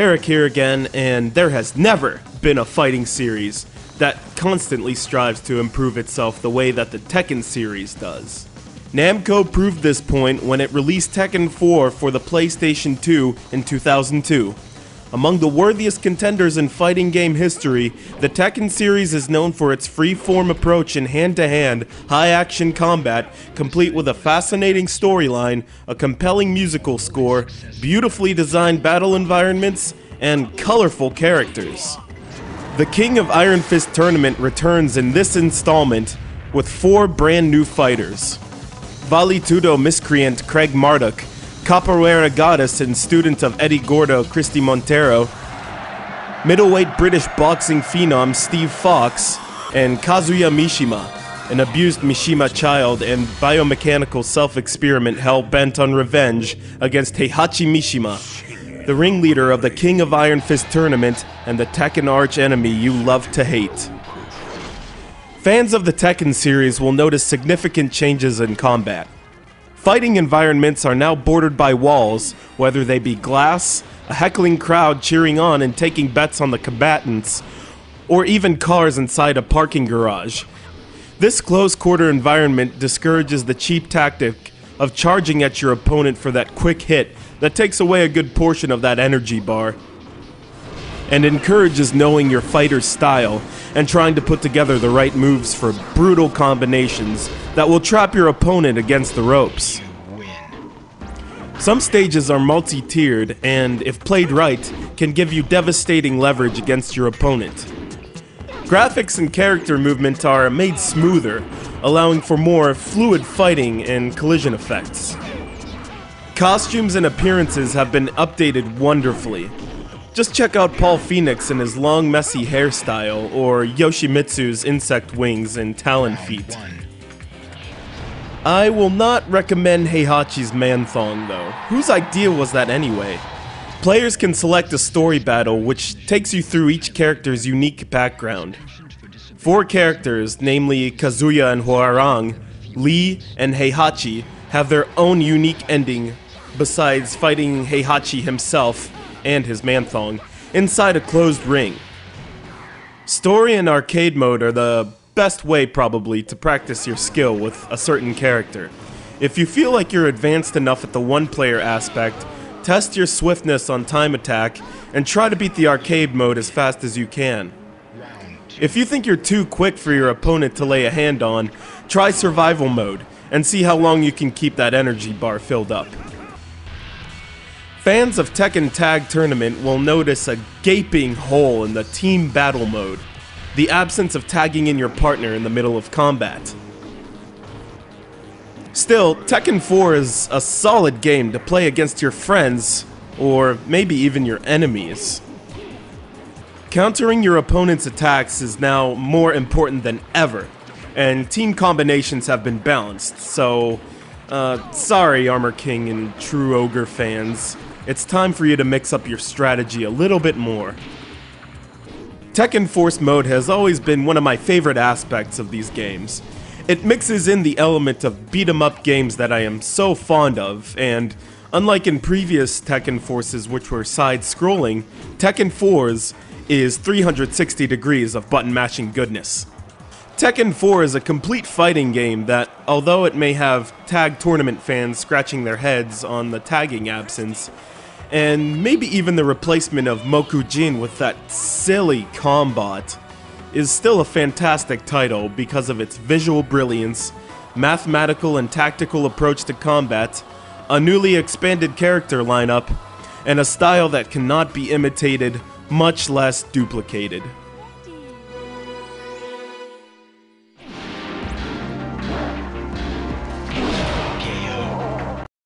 Eric here again, and there has never been a fighting series that constantly strives to improve itself the way that the Tekken series does. Namco proved this point when it released Tekken 4 for the PlayStation 2 in 2002. Among the worthiest contenders in fighting game history, the Tekken series is known for its free-form approach in hand-to-hand, high-action combat, complete with a fascinating storyline, a compelling musical score, beautifully designed battle environments, and colorful characters. The King of Iron Fist tournament returns in this installment with 4 brand new fighters. Vale-Tudo miscreant Craig Marduk, Capoeira goddess and student of Eddie Gordo, Christy Montero, middleweight British boxing phenom Steve Fox, and Kazuya Mishima, an abused Mishima child and biomechanical self-experiment hell-bent on revenge against Heihachi Mishima, the ringleader of the King of Iron Fist tournament and the Tekken arch-enemy you love to hate. Fans of the Tekken series will notice significant changes in combat. Fighting environments are now bordered by walls, whether they be glass, a heckling crowd cheering on and taking bets on the combatants, or even cars inside a parking garage. This close-quarter environment discourages the cheap tactic of charging at your opponent for that quick hit that takes away a good portion of that energy bar, and encourages knowing your fighter's style and trying to put together the right moves for brutal combinations that will trap your opponent against the ropes. Some stages are multi-tiered and, if played right, can give you devastating leverage against your opponent. Graphics and character movement are made smoother, allowing for more fluid fighting and collision effects. Costumes and appearances have been updated wonderfully. Just check out Paul Phoenix and his long messy hairstyle, or Yoshimitsu's insect wings and talon feet. I will not recommend Heihachi's man-thong though. Whose idea was that anyway? Players can select a story battle which takes you through each character's unique background. 4 characters, namely Kazuya and Hwoarang, Lee, and Heihachi, have their own unique ending besides fighting Heihachi himself and his man-thong inside a closed ring. Story and arcade mode are the best way probably to practice your skill with a certain character. If you feel like you're advanced enough at the one-player aspect, test your swiftness on time attack and try to beat the arcade mode as fast as you can. If you think you're too quick for your opponent to lay a hand on, try survival mode and see how long you can keep that energy bar filled up. Fans of Tekken Tag Tournament will notice a gaping hole in the team battle mode, the absence of tagging in your partner in the middle of combat. Still, Tekken 4 is a solid game to play against your friends, or maybe even your enemies. Countering your opponent's attacks is now more important than ever, and team combinations have been balanced, so sorry Armor King and True Ogre fans. It's time for you to mix up your strategy a little bit more. Tekken Force mode has always been one of my favorite aspects of these games. It mixes in the element of beat-em-up games that I am so fond of, and unlike in previous Tekken Forces which were side-scrolling, Tekken 4's is 360 degrees of button-mashing goodness. Tekken 4 is a complete fighting game that, although it may have tag tournament fans scratching their heads on the tagging absence, and maybe even the replacement of Mokujin with that silly combot, is still a fantastic title because of its visual brilliance, mathematical and tactical approach to combat, a newly expanded character lineup, and a style that cannot be imitated, much less duplicated.